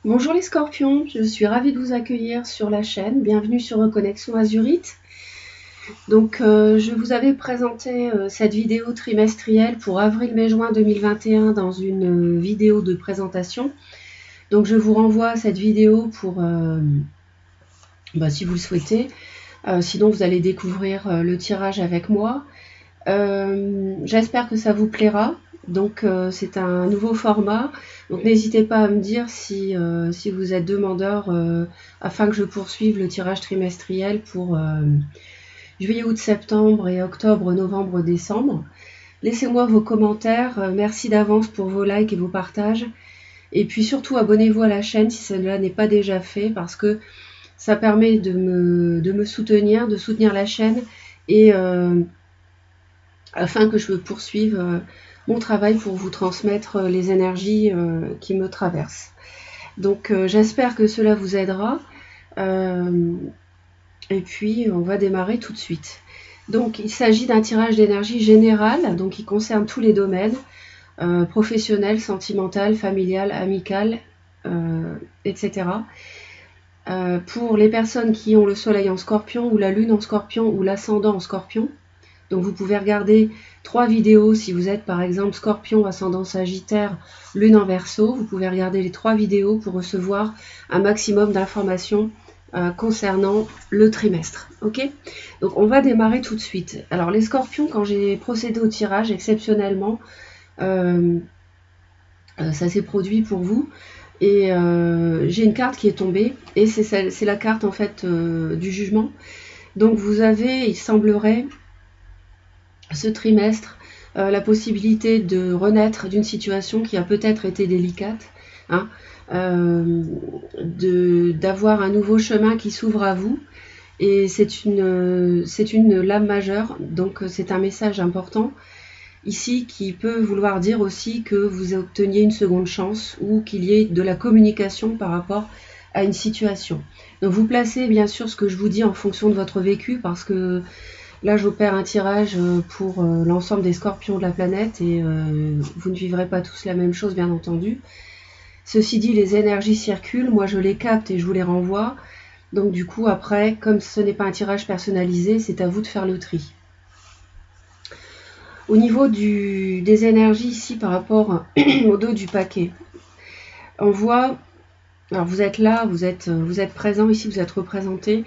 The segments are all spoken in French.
Bonjour les scorpions, je suis ravie de vous accueillir sur la chaîne. Bienvenue sur Reconnexion Azurite. Donc je vous avais présenté cette vidéo trimestrielle pour avril-mai-juin 2021 dans une vidéo de présentation. Donc je vous renvoie à cette vidéo pour si vous le souhaitez. Sinon vous allez découvrir le tirage avec moi. J'espère que ça vous plaira. Donc c'est un nouveau format, donc n'hésitez pas à me dire si vous êtes demandeur afin que je poursuive le tirage trimestriel pour juillet, août, septembre et octobre, novembre, décembre. Laissez-moi vos commentaires, merci d'avance pour vos likes et vos partages, et puis surtout abonnez-vous à la chaîne si cela n'est pas déjà fait, parce que ça permet de me soutenir, de soutenir la chaîne, et afin que je poursuive mon travail pour vous transmettre les énergies qui me traversent. Donc j'espère que cela vous aidera. Et puis on va démarrer tout de suite. Donc il s'agit d'un tirage d'énergie général, donc qui concerne tous les domaines, professionnel, sentimental, familial, amical, etc. Pour les personnes qui ont le soleil en scorpion, ou la lune en scorpion, ou l'ascendant en scorpion. Donc vous pouvez regarder 3 vidéos si vous êtes par exemple scorpion, ascendant sagittaire, lune en verseau. Vous pouvez regarder les 3 vidéos pour recevoir un maximum d'informations concernant le trimestre. Ok, donc on va démarrer tout de suite. Alors les scorpions, quand j'ai procédé au tirage exceptionnellement, ça s'est produit pour vous. Et j'ai une carte qui est tombée, et c'est la carte en fait du jugement. Donc vous avez, il semblerait, ce trimestre, la possibilité de renaître d'une situation qui a peut-être été délicate, hein, d'avoir un nouveau chemin qui s'ouvre à vous, et c'est une lame majeure, donc c'est un message important ici qui peut vouloir dire aussi que vous obteniez une seconde chance, ou qu'il y ait de la communication par rapport à une situation. Donc vous placez bien sûr ce que je vous dis en fonction de votre vécu, parce que là, j'opère un tirage pour l'ensemble des scorpions de la planète, et vous ne vivrez pas tous la même chose, bien entendu. Ceci dit, les énergies circulent, moi je les capte et je vous les renvoie. Donc du coup, après, comme ce n'est pas un tirage personnalisé, c'est à vous de faire le tri. Au niveau des énergies ici par rapport au dos du paquet, on voit, alors vous êtes là, vous êtes présent ici, vous êtes représenté.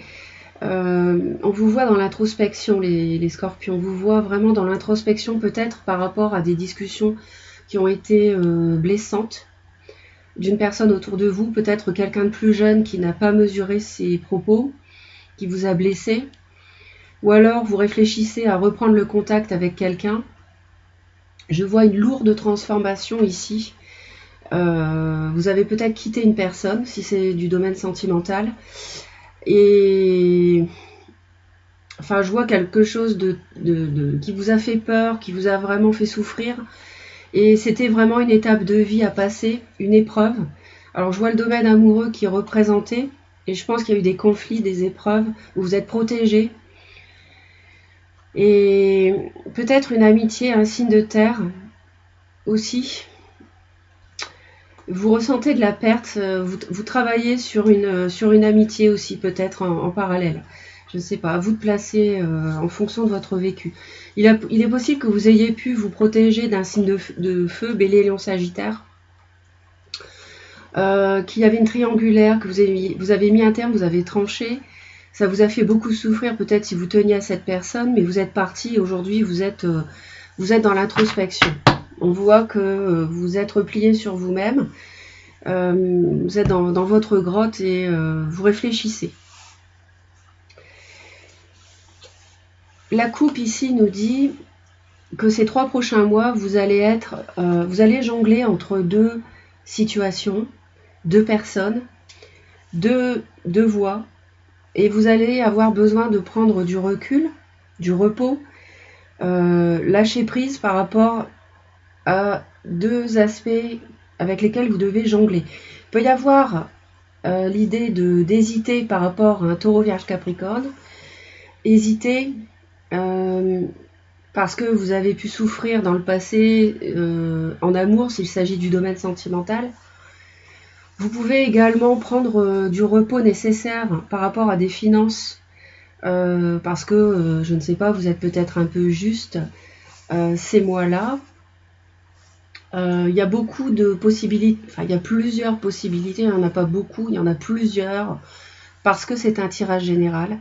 On vous voit dans l'introspection, les scorpions. On vous voit vraiment dans l'introspection, peut-être par rapport à des discussions qui ont été blessantes d'une personne autour de vous, peut-être quelqu'un de plus jeune qui n'a pas mesuré ses propos, qui vous a blessé, ou alors vous réfléchissez à reprendre le contact avec quelqu'un. Je vois une lourde transformation ici. Vous avez peut-être quitté une personne, si c'est du domaine sentimental, et enfin, je vois quelque chose qui vous a fait peur, qui vous a vraiment fait souffrir. Et c'était vraiment une étape de vie à passer, une épreuve. Alors, je vois le domaine amoureux qui est représenté. Et je pense qu'il y a eu des conflits, des épreuves, où vous êtes protégés. Et peut-être une amitié, un signe de terre aussi. Vous ressentez de la perte. Vous travaillez sur une amitié aussi, peut-être en parallèle. Je ne sais pas, à vous de placer en fonction de votre vécu. Il est possible que vous ayez pu vous protéger d'un signe de feu, Bélier, Lion, Sagittaire, qu'il y avait une triangulaire, que vous avez mis un terme, vous avez tranché. Ça vous a fait beaucoup souffrir, peut-être si vous teniez à cette personne, mais vous êtes parti. Aujourd'hui, vous êtes dans l'introspection. On voit que vous êtes replié sur vous-même. Vous êtes dans votre grotte et vous réfléchissez. La coupe ici nous dit que ces 3 prochains mois, vous allez jongler entre 2 situations, 2 personnes, 2 voies, et vous allez avoir besoin de prendre du recul, du repos, lâcher prise par rapport à 2 aspects avec lesquels vous devez jongler. Il peut y avoir l'idée d'hésiter par rapport à un taureau, vierge, capricorne, hésiter parce que vous avez pu souffrir dans le passé en amour, s'il s'agit du domaine sentimental, Vous pouvez également prendre du repos nécessaire par rapport à des finances, parce que, je ne sais pas, vous êtes peut-être un peu juste ces mois-là. Il y a beaucoup de possibilités, enfin il y a plusieurs possibilités, il n'y en a pas beaucoup, il y en a plusieurs, parce que c'est un tirage général.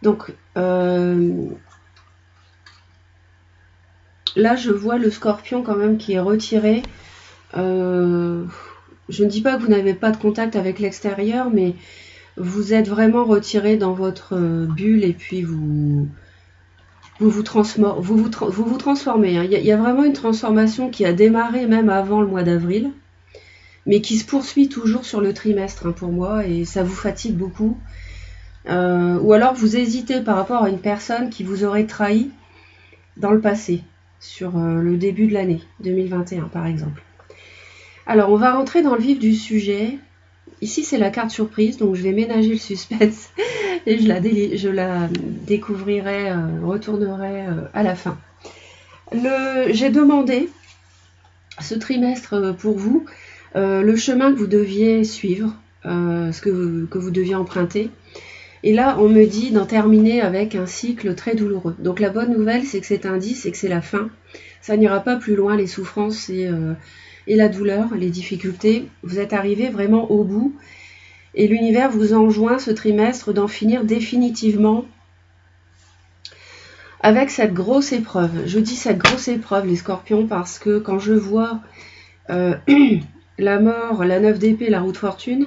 Donc là je vois le scorpion quand même qui est retiré. Je ne dis pas que vous n'avez pas de contact avec l'extérieur, mais vous êtes vraiment retiré dans votre bulle et puis vous vous transformez. Hein. Il y a vraiment une transformation qui a démarré même avant le mois d'avril, mais qui se poursuit toujours sur le trimestre hein, pour moi, et ça vous fatigue beaucoup. Ou alors vous hésitez par rapport à une personne qui vous aurait trahi dans le passé, sur le début de l'année 2021 par exemple. Alors on va rentrer dans le vif du sujet. Ici c'est la carte surprise, donc je vais ménager le suspense et je la découvrirai, retournerai à la fin. J'ai demandé ce trimestre pour vous le chemin que vous deviez suivre, ce que vous deviez emprunter. Et là, on me dit d'en terminer avec un cycle très douloureux. Donc la bonne nouvelle, c'est que cet indice, c'est que c'est la fin. Ça n'ira pas plus loin, les souffrances et la douleur, les difficultés. Vous êtes arrivé vraiment au bout. Et l'univers vous enjoint ce trimestre d'en finir définitivement avec cette grosse épreuve. Je dis cette grosse épreuve, les scorpions, parce que quand je vois la mort, la 9 d'épée, la roue de fortune,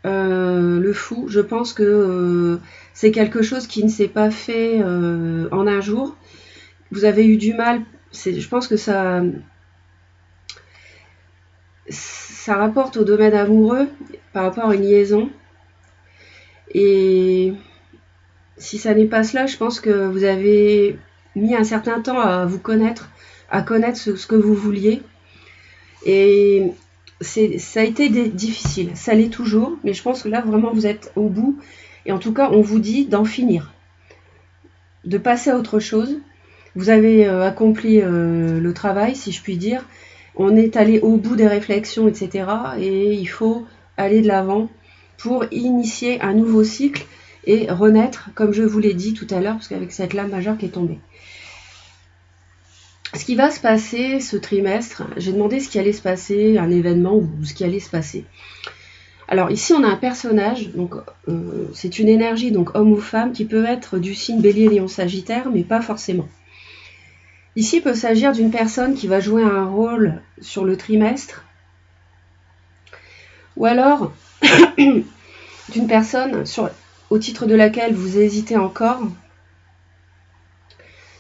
le fou, je pense que c'est quelque chose qui ne s'est pas fait en un jour. Vous avez eu du mal, je pense que ça rapporte au domaine amoureux par rapport à une liaison. Et si ça n'est pas cela, je pense que vous avez mis un certain temps à vous connaître, à connaître ce que vous vouliez. Et ça a été difficile, ça l'est toujours, mais je pense que là vraiment vous êtes au bout. Et en tout cas, on vous dit d'en finir, de passer à autre chose. Vous avez accompli le travail, si je puis dire. On est allé au bout des réflexions, etc. Et il faut aller de l'avant pour initier un nouveau cycle et renaître, comme je vous l'ai dit tout à l'heure, parce qu'avec cette lame majeure qui est tombée. Ce qui va se passer ce trimestre, j'ai demandé ce qui allait se passer, un événement ou ce qui allait se passer. Alors ici on a un personnage, donc c'est une énergie, donc homme ou femme, qui peut être du signe Bélier, Lion, Sagittaire, mais pas forcément. Ici il peut s'agir d'une personne qui va jouer un rôle sur le trimestre, ou alors d'une personne au titre de laquelle vous hésitez encore.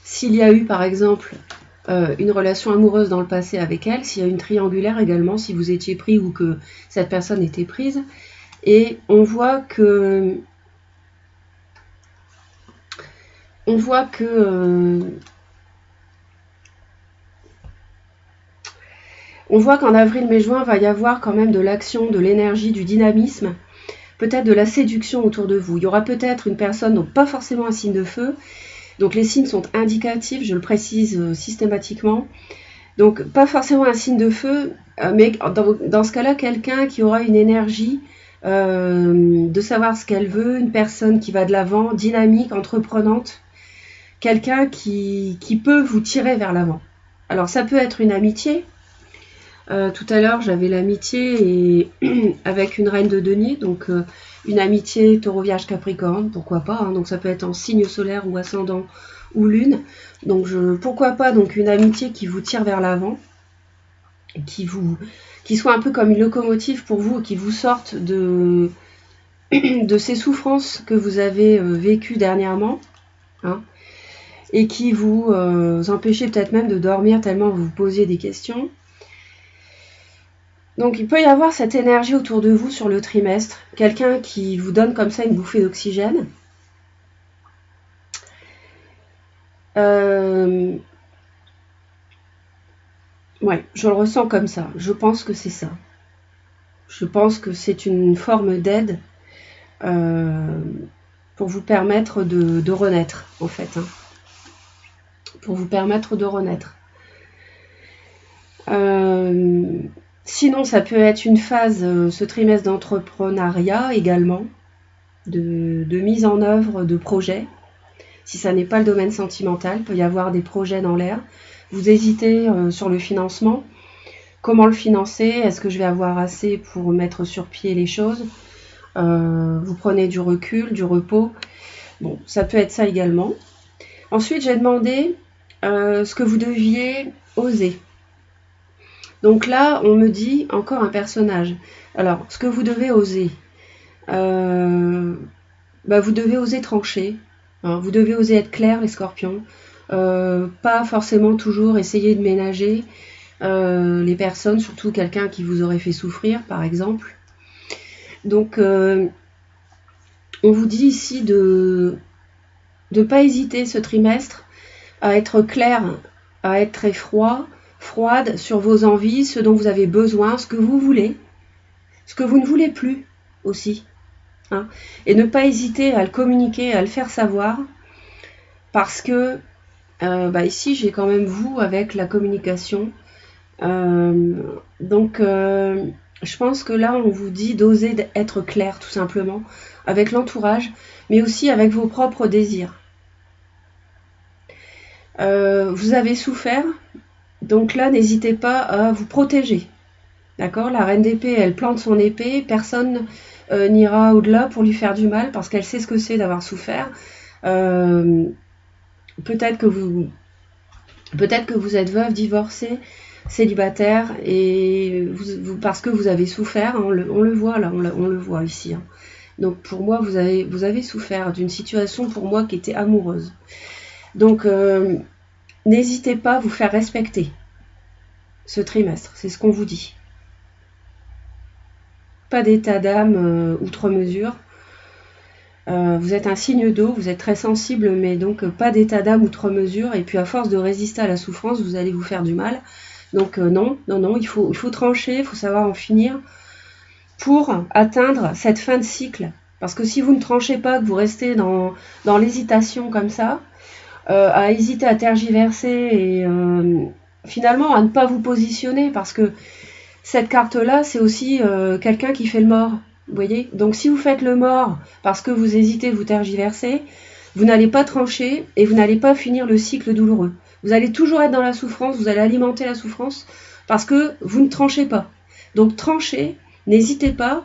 S'il y a eu par exemple une relation amoureuse dans le passé avec elle, s'il y a une triangulaire également, si vous étiez pris ou que cette personne était prise. Et on voit que qu'en avril, mai, juin, va y avoir quand même de l'action, de l'énergie, du dynamisme, peut-être de la séduction autour de vous. Il y aura peut-être une personne, donc pas forcément un signe de feu. Donc les signes sont indicatifs, je le précise systématiquement. Donc pas forcément un signe de feu, mais dans ce cas-là, quelqu'un qui aura une énergie de savoir ce qu'elle veut, une personne qui va de l'avant, dynamique, entreprenante, quelqu'un qui peut vous tirer vers l'avant. Alors ça peut être une amitié. Tout à l'heure j'avais l'amitié et avec une reine de denier, donc une amitié taureau vierge capricorne, pourquoi pas, hein, donc ça peut être en signe solaire ou ascendant ou lune, donc pourquoi pas donc une amitié qui vous tire vers l'avant, qui soit un peu comme une locomotive pour vous, qui vous sorte de ces souffrances que vous avez vécues dernièrement, hein, et qui vous empêchez peut-être même de dormir tellement vous vous posiez des questions. Donc il peut y avoir cette énergie autour de vous sur le trimestre, quelqu'un qui vous donne comme ça une bouffée d'oxygène. Ouais, je le ressens comme ça, je pense que c'est ça. Je pense que c'est une forme d'aide pour vous permettre de renaître, en fait. Hein. Pour vous permettre de renaître. Sinon, ça peut être une phase, ce trimestre d'entrepreneuriat également, de mise en œuvre de projets. Si ça n'est pas le domaine sentimental, il peut y avoir des projets dans l'air. Vous hésitez sur le financement. Comment le financer? Est-ce que je vais avoir assez pour mettre sur pied les choses? Vous prenez du recul, du repos. Bon, ça peut être ça également. Ensuite, j'ai demandé ce que vous deviez oser. Donc là, on me dit encore un personnage. Alors, ce que vous devez oser, vous devez oser trancher. Hein, vous devez oser être clair, les scorpions. Pas forcément toujours essayer de ménager les personnes, surtout quelqu'un qui vous aurait fait souffrir, par exemple. Donc, on vous dit ici de ne pas hésiter ce trimestre à être clair, à être très froide sur vos envies, ce dont vous avez besoin, ce que vous voulez, ce que vous ne voulez plus aussi. Hein, et ne pas hésiter à le communiquer, à le faire savoir, parce que ici j'ai quand même vous avec la communication. Je pense que là on vous dit d'oser être clair tout simplement avec l'entourage, mais aussi avec vos propres désirs. Vous avez souffert, donc là n'hésitez pas à vous protéger. D'accord? La reine d'épée, elle plante son épée, personne n'ira au-delà pour lui faire du mal parce qu'elle sait ce que c'est d'avoir souffert. Peut-être que vous êtes veuve, divorcée, célibataire, et parce que vous avez souffert, on le voit là, on le voit ici. Hein. Donc pour moi, vous avez souffert d'une situation pour moi qui était amoureuse. Donc n'hésitez pas à vous faire respecter ce trimestre, c'est ce qu'on vous dit. Pas d'état d'âme outre mesure. Vous êtes un signe d'eau, vous êtes très sensible, mais donc pas d'état d'âme outre mesure. Et puis à force de résister à la souffrance, vous allez vous faire du mal. Donc non, il faut trancher, il faut savoir en finir pour atteindre cette fin de cycle. Parce que si vous ne tranchez pas, que vous restez dans l'hésitation comme ça, à hésiter à tergiverser et finalement à ne pas vous positionner, parce que cette carte-là, c'est aussi quelqu'un qui fait le mort. Vous voyez? Donc si vous faites le mort parce que vous hésitez, vous tergiversez, vous n'allez pas trancher et vous n'allez pas finir le cycle douloureux. Vous allez toujours être dans la souffrance, vous allez alimenter la souffrance parce que vous ne tranchez pas. Donc tranchez, n'hésitez pas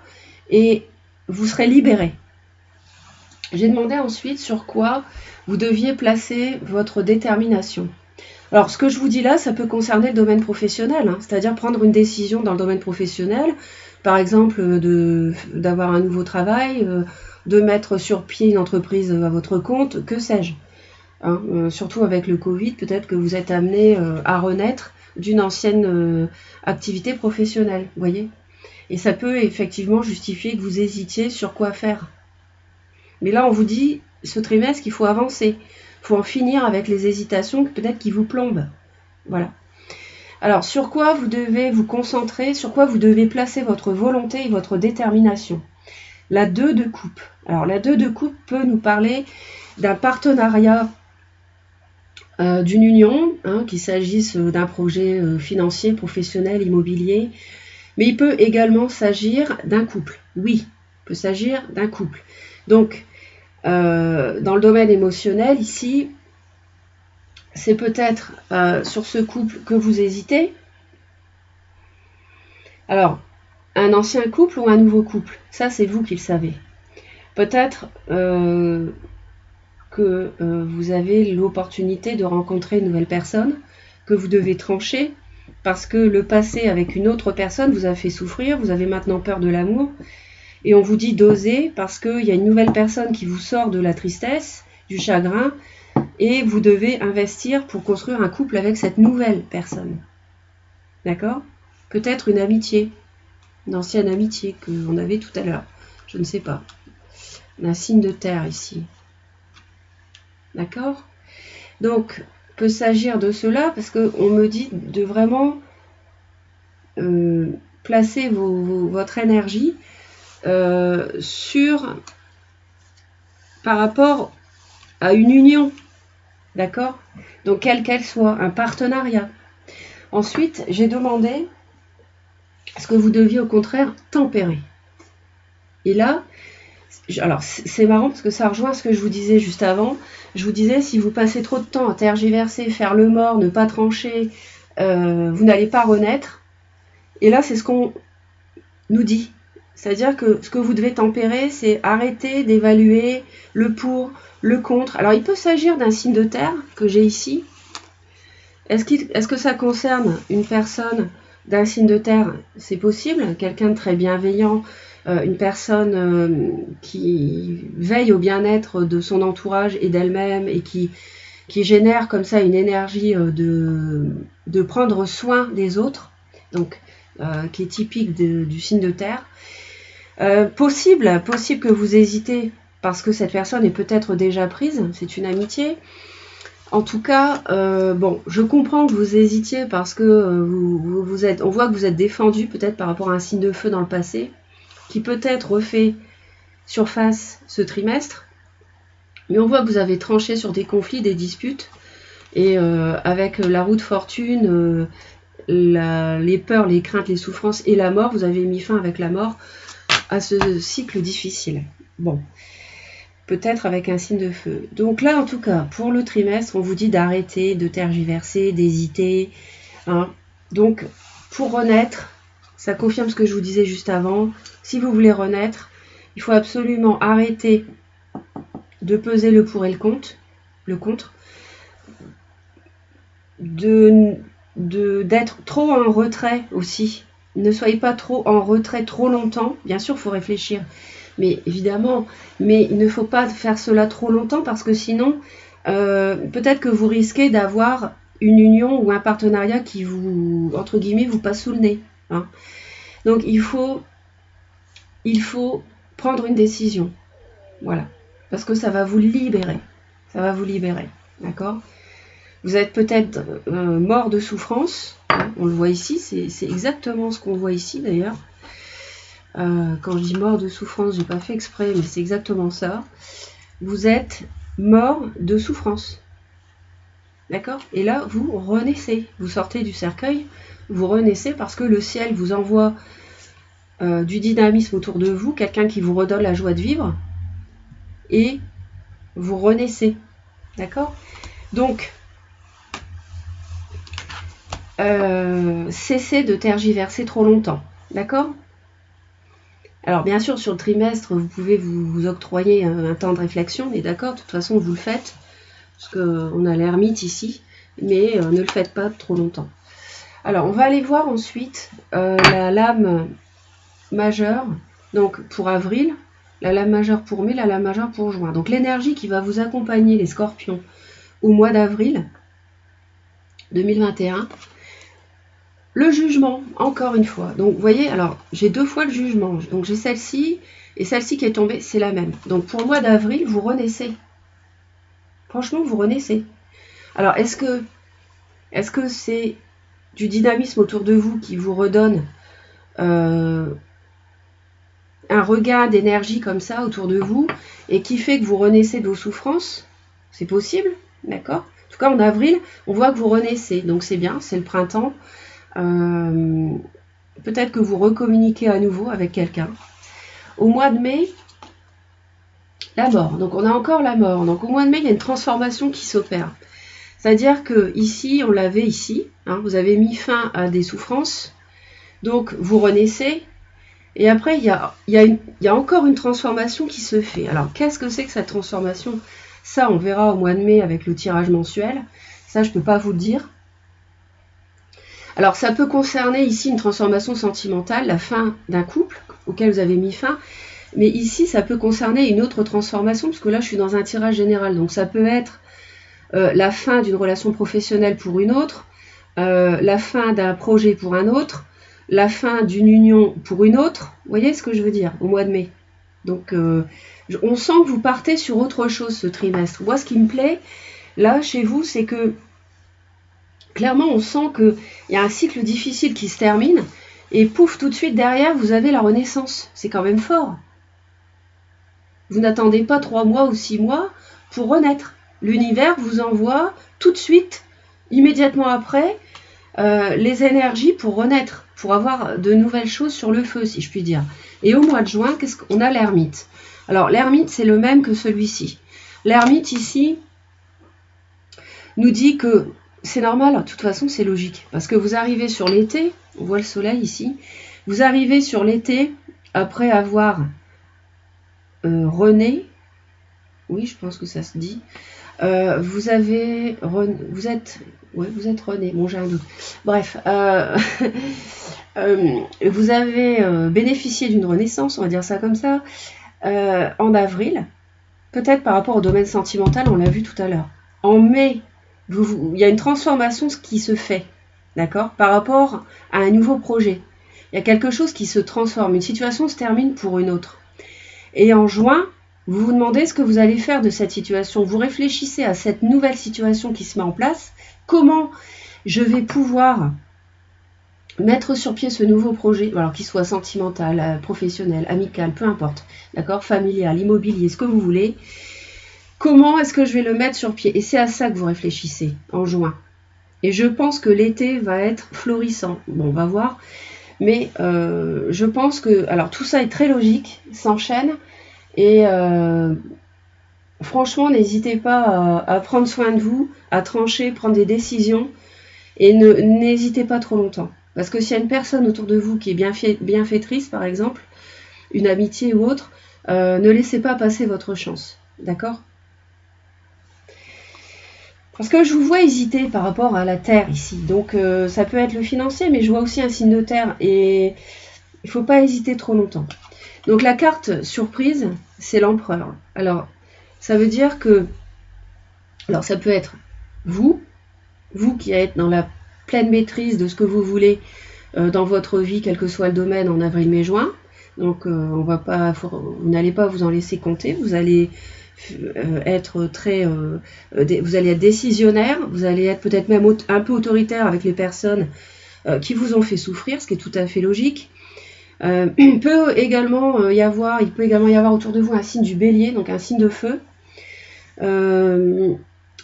et vous serez libéré. J'ai demandé ensuite sur quoi vous deviez placer votre détermination. Alors, ce que je vous dis là, ça peut concerner le domaine professionnel, hein, c'est-à-dire prendre une décision dans le domaine professionnel, par exemple d'avoir un nouveau travail, de mettre sur pied une entreprise à votre compte, que sais-je. Hein, surtout avec le Covid, peut-être que vous êtes amené à renaître d'une ancienne activité professionnelle, vous voyez. Et ça peut effectivement justifier que vous hésitiez sur quoi faire. Mais là, on vous dit, ce trimestre, qu'il faut avancer. Il faut en finir avec les hésitations peut-être qui vous plombent. Voilà. Alors, sur quoi vous devez vous concentrer, sur quoi vous devez placer votre volonté et votre détermination? La 2 de coupe. Alors, la 2 de coupe peut nous parler d'un partenariat, d'une union, hein, qu'il s'agisse d'un projet financier, professionnel, immobilier, mais il peut également s'agir d'un couple. Oui, il peut s'agir d'un couple. Donc, dans le domaine émotionnel, ici, c'est peut-être sur ce couple que vous hésitez. Alors, un ancien couple ou un nouveau couple, ça c'est vous qui le savez. Peut-être que vous avez l'opportunité de rencontrer une nouvelle personne, que vous devez trancher, parce que le passé avec une autre personne vous a fait souffrir, vous avez maintenant peur de l'amour, et on vous dit d'oser parce qu'il y a une nouvelle personne qui vous sort de la tristesse, du chagrin, et vous devez investir pour construire un couple avec cette nouvelle personne. D'accord? Peut-être une amitié, une ancienne amitié qu'on avait tout à l'heure. Je ne sais pas. On a un signe de terre ici. D'accord? Donc, il peut s'agir de cela parce qu'on me dit de vraiment placer votre énergie par rapport à une union, d'accord? Donc quelle qu'elle soit, un partenariat. Ensuite, j'ai demandé est-ce que vous deviez au contraire tempérer? Et là, alors c'est marrant parce que ça rejoint ce que je vous disais juste avant. Je vous disais, si vous passez trop de temps à tergiverser, faire le mort, ne pas trancher, vous n'allez pas renaître. Et là, c'est ce qu'on nous dit. C'est-à-dire que ce que vous devez tempérer, c'est arrêter d'évaluer le pour, le contre. Alors, il peut s'agir d'un signe de terre que j'ai ici. Est-ce que ça concerne une personne d'un signe de terre? C'est possible, quelqu'un de très bienveillant, une personne qui veille au bien-être de son entourage et d'elle-même et qui génère comme ça une énergie de prendre soin des autres, donc qui est typique du signe de terre. Possible que vous hésitez parce que cette personne est peut-être déjà prise, c'est une amitié. En tout cas, bon, je comprends que vous hésitiez parce que on voit que vous êtes défendu peut-être par rapport à un signe de feu dans le passé, qui peut-être refait surface ce trimestre, mais on voit que vous avez tranché sur des conflits, des disputes, et avec la roue de fortune, les peurs, les craintes, les souffrances et la mort, vous avez mis fin avec la mort à ce cycle difficile. Bon, peut-être avec un signe de feu. Donc là, en tout cas, pour le trimestre, on vous dit d'arrêter, de tergiverser, d'hésiter. Hein. Donc, pour renaître, ça confirme ce que je vous disais juste avant. Si vous voulez renaître, il faut absolument arrêter de peser le pour et le contre, d'être trop en retrait aussi. Ne soyez pas trop en retrait trop longtemps. Bien sûr, il faut réfléchir. Mais évidemment, mais il ne faut pas faire cela trop longtemps parce que sinon, peut-être que vous risquez d'avoir une union ou un partenariat qui vous, entre guillemets, vous passe sous le nez. Hein. Donc il faut prendre une décision. Voilà. Parce que ça va vous libérer. Ça va vous libérer. D'accord ? Vous êtes peut-être mort de souffrance. Hein, on le voit ici. C'est exactement ce qu'on voit ici d'ailleurs. Quand je dis mort de souffrance, j'ai pas fait exprès, mais c'est exactement ça. Vous êtes mort de souffrance. D'accord ? Et là, vous renaissez. Vous sortez du cercueil, vous renaissez parce que le ciel vous envoie du dynamisme autour de vous, quelqu'un qui vous redonne la joie de vivre, et vous renaissez. D'accord ? Donc, cessez de tergiverser trop longtemps. D'accord ? Alors bien sûr, sur le trimestre, vous pouvez vous octroyer un temps de réflexion, mais d'accord, de toute façon, vous le faites, parce qu'on a l'ermite ici, mais ne le faites pas trop longtemps. Alors, on va aller voir ensuite la lame majeure, donc pour avril, la lame majeure pour mai, la lame majeure pour juin. Donc l'énergie qui va vous accompagner, les scorpions, au mois d'avril 2021. Le jugement, encore une fois. Donc, vous voyez, alors, j'ai deux fois le jugement. Donc, j'ai celle-ci et celle-ci qui est tombée, c'est la même. Donc, pour le mois d'avril, vous renaissez. Franchement, vous renaissez. Alors, est-ce que c'est du dynamisme autour de vous qui vous redonne un regain d'énergie comme ça autour de vous et qui fait que vous renaissez de vos souffrances? C'est possible, d'accord? En tout cas, en avril, on voit que vous renaissez. Donc, c'est bien, c'est le printemps. Peut-être que vous recommuniquez à nouveau avec quelqu'un. Au mois de mai, la mort. Donc on a encore la mort. Donc au mois de mai, il y a une transformation qui s'opère. C'est-à-dire que ici, on l'avait ici, hein, vous avez mis fin à des souffrances, donc vous renaissez, et après il y a encore une transformation qui se fait. Alors qu'est-ce que c'est que cette transformation? Ça, on verra au mois de mai avec le tirage mensuel. Ça, je ne peux pas vous le dire. Alors, ça peut concerner ici une transformation sentimentale, la fin d'un couple auquel vous avez mis fin. Mais ici, ça peut concerner une autre transformation, parce que là, je suis dans un tirage général. Donc, ça peut être la fin d'une relation professionnelle pour une autre, la fin d'un projet pour un autre, la fin d'une union pour une autre. Vous voyez ce que je veux dire, au mois de mai. Donc, on sent que vous partez sur autre chose ce trimestre. Moi, ce qui me plaît, là, chez vous, c'est que clairement, on sent qu'il y a un cycle difficile qui se termine et pouf, tout de suite derrière, vous avez la renaissance. C'est quand même fort. Vous n'attendez pas 3 mois ou 6 mois pour renaître. L'univers vous envoie tout de suite, immédiatement après, les énergies pour renaître, pour avoir de nouvelles choses sur le feu, si je puis dire. Et au mois de juin, qu'est-ce qu'on a? L'ermite. Alors l'ermite, c'est le même que celui-ci. L'ermite ici nous dit que c'est normal, de toute façon c'est logique, parce que vous arrivez sur l'été, on voit le soleil ici, vous arrivez sur l'été après avoir rené, oui je pense que ça se dit, vous êtes rené, bon j'ai un doute, bref, vous avez bénéficié d'une renaissance, on va dire ça comme ça, en avril, peut-être par rapport au domaine sentimental, on l'a vu tout à l'heure. En mai, il y a une transformation qui se fait, d'accord, par rapport à un nouveau projet. Il y a quelque chose qui se transforme, une situation se termine pour une autre. Et en juin, vous vous demandez ce que vous allez faire de cette situation. Vous réfléchissez à cette nouvelle situation qui se met en place. Comment je vais pouvoir mettre sur pied ce nouveau projet, alors qu'il soit sentimental, professionnel, amical, peu importe, d'accord, familial, immobilier, ce que vous voulez. Comment est-ce que je vais le mettre sur pied? Et c'est à ça que vous réfléchissez en juin. Et je pense que l'été va être florissant. Bon, on va voir. Mais je pense que... Alors, tout ça est très logique, s'enchaîne. Et franchement, n'hésitez pas à prendre soin de vous, à trancher, prendre des décisions. Et n'hésitez pas trop longtemps. Parce que s'il y a une personne autour de vous qui est bienfaitrice, par exemple, une amitié ou autre, ne laissez pas passer votre chance. D'accord ? Parce que je vous vois hésiter par rapport à la terre ici. Donc ça peut être le financier, mais je vois aussi un signe de terre. Et il ne faut pas hésiter trop longtemps. Donc la carte surprise, c'est l'empereur. Alors, ça veut dire que... Alors ça peut être vous qui êtes dans la pleine maîtrise de ce que vous voulez dans votre vie, quel que soit le domaine, en avril, mai, juin. Donc vous n'allez pas vous en laisser compter. Vous allez... être vous allez être décisionnaire, vous allez être peut-être même un peu autoritaire avec les personnes qui vous ont fait souffrir, ce qui est tout à fait logique. Il peut également y avoir autour de vous un signe du bélier, donc un signe de feu.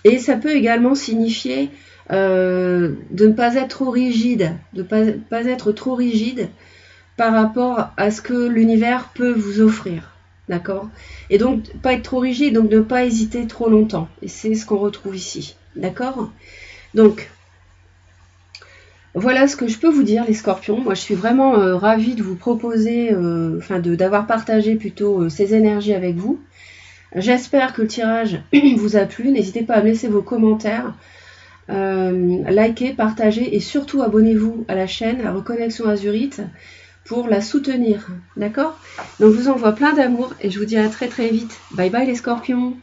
Et ça peut également signifier de ne pas être trop rigide, de ne pas être trop rigide par rapport à ce que l'univers peut vous offrir. D'accord? Et donc, pas être trop rigide, donc ne pas hésiter trop longtemps. Et c'est ce qu'on retrouve ici. D'accord? Donc, voilà ce que je peux vous dire, les scorpions. Moi, je suis vraiment ravie de vous proposer, d'avoir partagé plutôt ces énergies avec vous. J'espère que le tirage vous a plu. N'hésitez pas à me laisser vos commentaires. Likez, partagez et surtout abonnez-vous à la chaîne, la Reconnexion Azurite, pour la soutenir, d'accord? Donc je vous envoie plein d'amour et je vous dis à très très vite. Bye bye les scorpions!